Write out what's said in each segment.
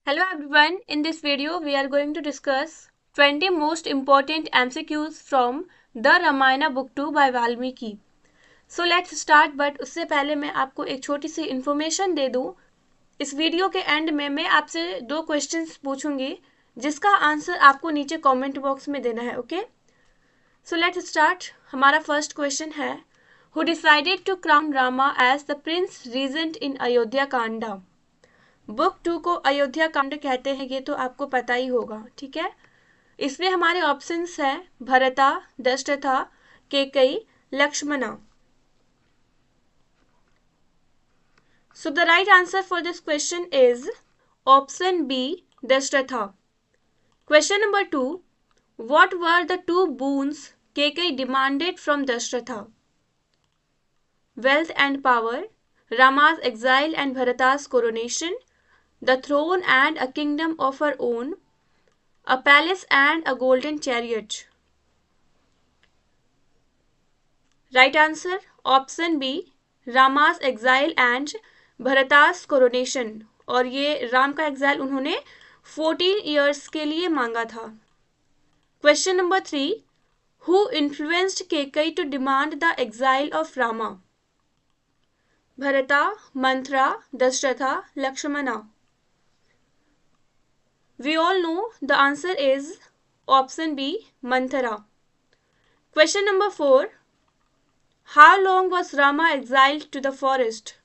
Hello everyone, in this video we are going to discuss 20 most important MCQs from the Ramayana book 2 by Valmiki. So let's start, but उससे पहले मैं आपको एक छोटी सी information दे दूं। इस वीडियो के एंड में मैं आपसे 2 क्वेश्चंस पूछूंगी जिसका आंसर आपको नीचे कमेंट बॉक्स में देना है। Okay, so let's start. हमारा फर्स्ट क्वेश्चन है, who decided to crown Rama as the prince regent in Ayodhya Kanda. Book 2 को अयोध्या कांड कहते हैं, ये तो आपको पता ही होगा, ठीक है। इसमें हमारे ऑप्शंस हैं Bharata, Dasharatha, Kaikeyi, Lakshmana. So the right answer for this question is option B, Dasharatha. Question number 2, what were the 2 boons Kaikeyi demanded from Dasharatha? Wealth and power, Rama's exile and Bharata's coronation, the throne and a kingdom of her own, a palace and a golden chariot. Right answer option B, Rama's exile and Bharata's coronation. और ये राम का exile उन्होंने 14 years के लिए मांगा था। Question number 3, who influenced Kekai to demand the exile of Rama? भरता, Manthara, Dasharatha, Lakshmana. We all know the answer is option B, Manthara. Question number 4, how long was Rama exiled to the forest?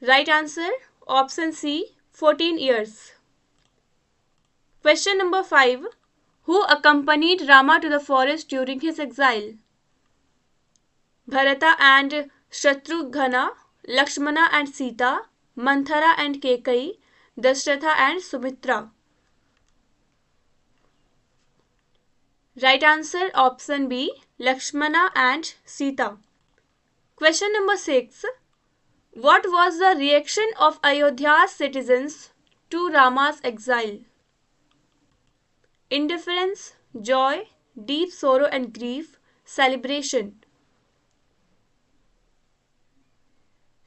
Right answer option C, 14 years. Question number 5, who accompanied Rama to the forest during his exile? Bharata and Shatrugna, Lakshmana and Sita, Manthara and Kekai, Dashratha and Sumitra. Right answer option B, Lakshmana and Sita. Question number 6, what was the reaction of Ayodhya's citizens to Rama's exile? Indifference, joy, deep sorrow and grief, celebration.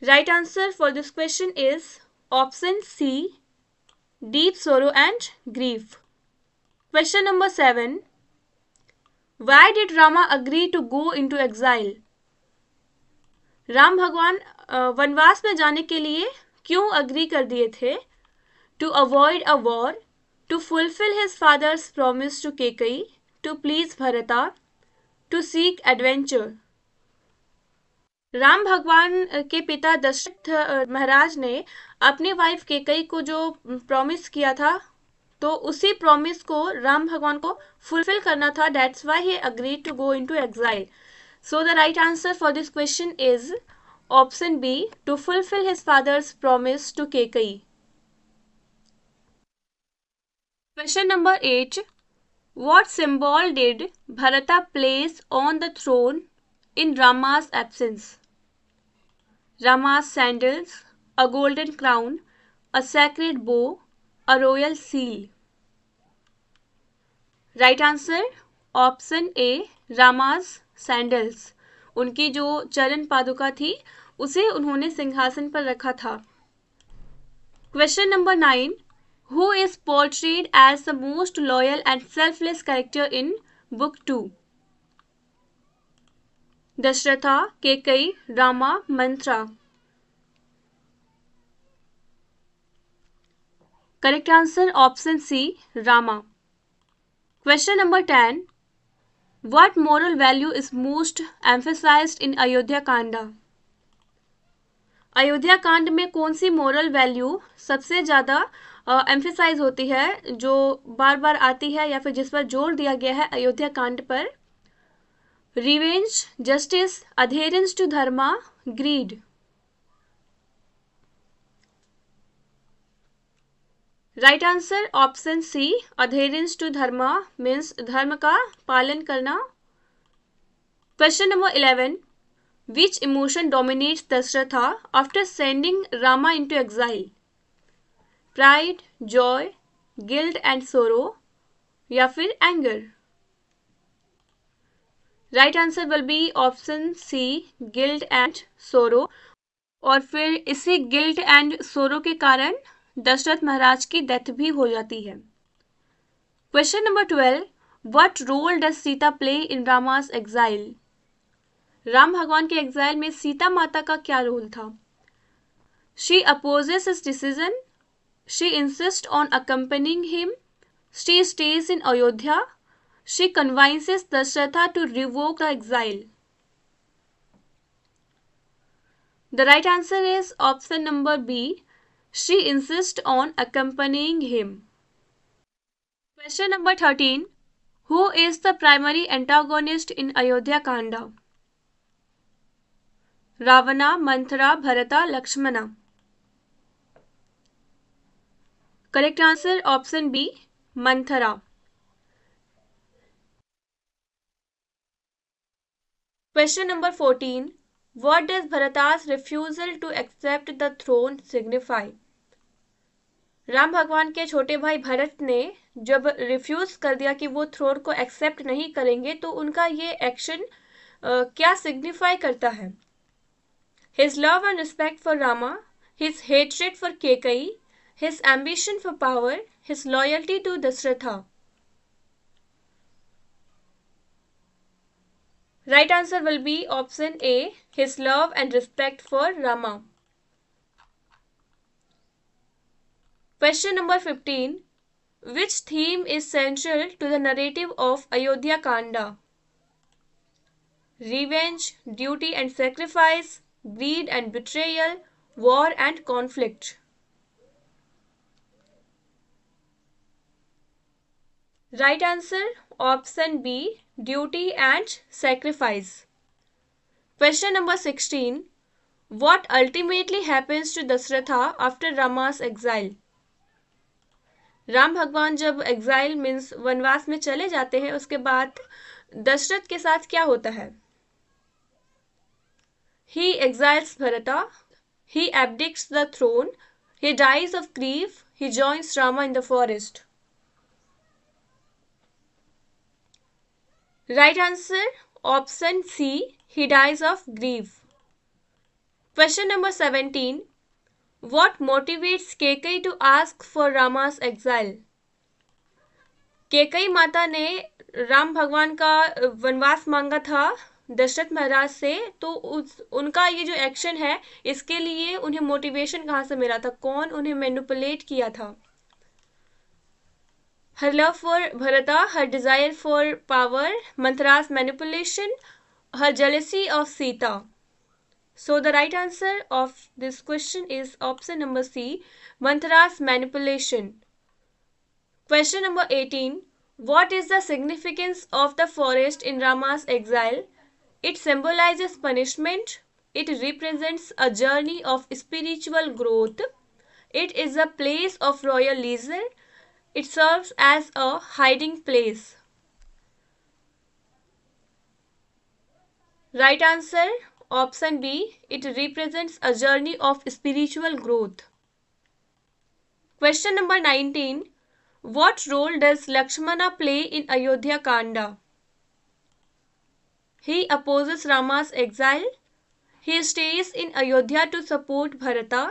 Right answer for this question is option C, deep sorrow and grief. Question number 7, why did Rama agree to go into exile? Ram भगवान वनवास में जाने के लिए क्यों agree कर दिए थे? To avoid a war, to fulfill his father's promise to Kekai, to please Bharata, to seek adventure. Ram भगवान के पिता दशरथ महाराज ने अपनी वाइफ केकई को जो प्रॉमिस किया था, तो उसी प्रॉमिस को राम भगवान को फुलफिल करना था। That's why he agreed to go into exile. So the right answer for this question is option B, to fulfil his father's promise to Kaikeyi. Question number 8, what symbol did Bharata place on the throne in Rama's absence? Rama's sandals, a golden crown, a sacred bow, a royal seal. Right answer option A, Rama's sandals. उनकी जो चरण पादुका थी उसे उन्होंने सिंहासन पर रखा था। Question number 9, who is portrayed as the most loyal and selfless character in book 2? Dasharatha, Kaikeyi, Rama, Manthara. Correct answer option C, Rama. Question number 10, what moral value is most emphasised in Ayodhya Kanda? Ayodhya Kand में कौन सी मोरल वैल्यू सबसे ज्यादा एम्फेसाइज होती है, जो बार बार आती है या फिर जिस पर जोर दिया गया है अयोध्या कांड पर? Revenge, justice, adherence to dharma, greed. Right answer option C, adherence to dharma means धर्म का पालन करना। Question number 11, which emotion dominates Dashratha after sending Rama into exile? Pride, joy, guilt and sorrow, या फिर anger? Right answer will be option C, guilt and sorrow. और फिर इसी guilt and सोरो के कारण दशरथ महाराज की डेथ भी हो जाती है। Question number 12, what role does Sita play in Rama's exile? Ram भगवान के एग्जाइल में सीता माता का क्या रोल था? She opposes his decision, she insists on accompanying him, she stays in Ayodhya, she convinces Dasharatha to revoke the exile. The right answer is option number B. She insists on accompanying him. Question number 13. Who is the primary antagonist in Ayodhya Kanda? Ravana, Manthara, Bharata, Lakshmana. Correct answer option B. Manthara. Question number 14. What does Bharata's refusal to accept the throne signify? Ram भगवान के छोटे भाई भरत ने जब refuse कर दिया कि वो थ्रोन को एक्सेप्ट नहीं करेंगे तो उनका ये एक्शन क्या सिग्निफाई करता है? His love and respect for Rama, his hatred for Kaikeyi, his ambition for power, his loyalty to Dasharatha. Right answer will be option A, his love and respect for Rama. Question number 15. Which theme is central to the narrative of Ayodhya Kanda? Revenge, duty and sacrifice, greed and betrayal, war and conflict. Right answer option B, duty and sacrifice. Question number 16. What ultimately happens to Dasratha after Rama's exile? Ram भगवान जब exile means वनवास में चले जाते हैं उसके बाद दशरथ के साथ क्या होता है? He exiles Bharata, he abdicates the throne, he dies of grief, he joins Rama in the forest. Right answer option C, he dies of grief. Question number 17. What motivates Kekai to ask for Rama's exile? Kaikeyi माता ने राम भगवान का वनवास मांगा था दशरथ महाराज से, तो उनका ये जो एक्शन है इसके लिए उन्हें मोटिवेशन कहाँ से मिला था? कौन उन्हें मैनिपुलेट किया था? Her love for Bharata, her desire for power, Manthara's manipulation, her jealousy of Sita. So the right answer of this question is option number C, Manthara's manipulation. Question number 18. What is the significance of the forest in Rama's exile? It symbolizes punishment. It represents a journey of spiritual growth. It is a place of royal leisure. It serves as a hiding place. Right answer option B. It represents a journey of spiritual growth. Question number 19. What role does Lakshmana play in Ayodhya Kanda? He opposes Rama's exile. He stays in Ayodhya to support Bharata.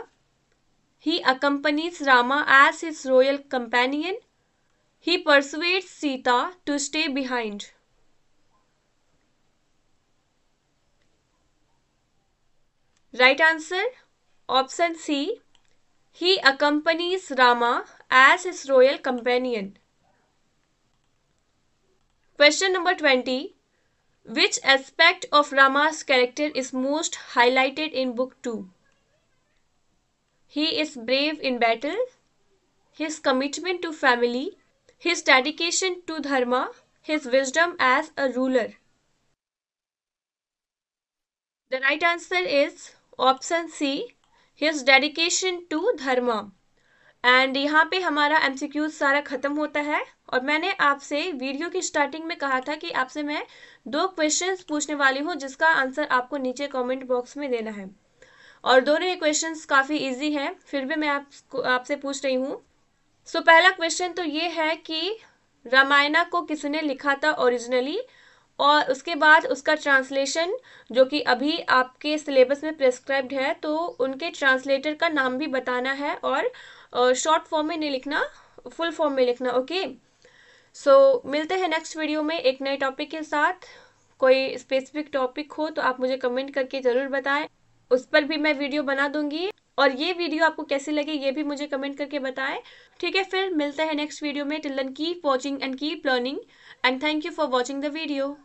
He accompanies Rama as his royal companion. He persuades Sita to stay behind. Right answer option C. He accompanies Rama as his royal companion. Question number 20. Which aspect of Rama's character is most highlighted in Book 2? He is brave in battle, his commitment to family, his dedication to dharma, his wisdom as a ruler. The right answer is option C, his dedication to dharma. And यहाँ पे हमारा MCQs सारा खत्म होता है और मैंने आपसे वीडियो की स्टार्टिंग में कहा था कि आपसे मैं 2 क्वेश्चंस पूछने वाली हूँ जिसका आंसर आपको नीचे कमेंट बॉक्स में देना है और दोनों ही क्वेश्चंस काफ़ी इजी हैं, फिर भी मैं आपसे पूछ रही हूँ. पहला क्वेश्चन तो ये है कि रामायणा को किसने लिखा था ओरिजिनली और उसके बाद उसका ट्रांसलेशन जो कि अभी आपके सिलेबस में प्रिस्क्राइब्ड है, तो उनके ट्रांसलेटर का नाम भी बताना है, और शॉर्ट फॉर्म में नहीं लिखना, फुल फॉर्म में लिखना। ओके, सो मिलते हैं नेक्स्ट वीडियो में एक नए टॉपिक के साथ। कोई स्पेसिफिक टॉपिक हो तो आप मुझे कमेंट करके ज़रूर बताएं, उस पर भी मैं वीडियो बना दूंगी। और ये वीडियो आपको कैसी लगी ये भी मुझे कमेंट करके बताएं। ठीक है, फिर मिलते हैं नेक्स्ट वीडियो में। Till then keep watching and keep learning, and thank you for watching the video.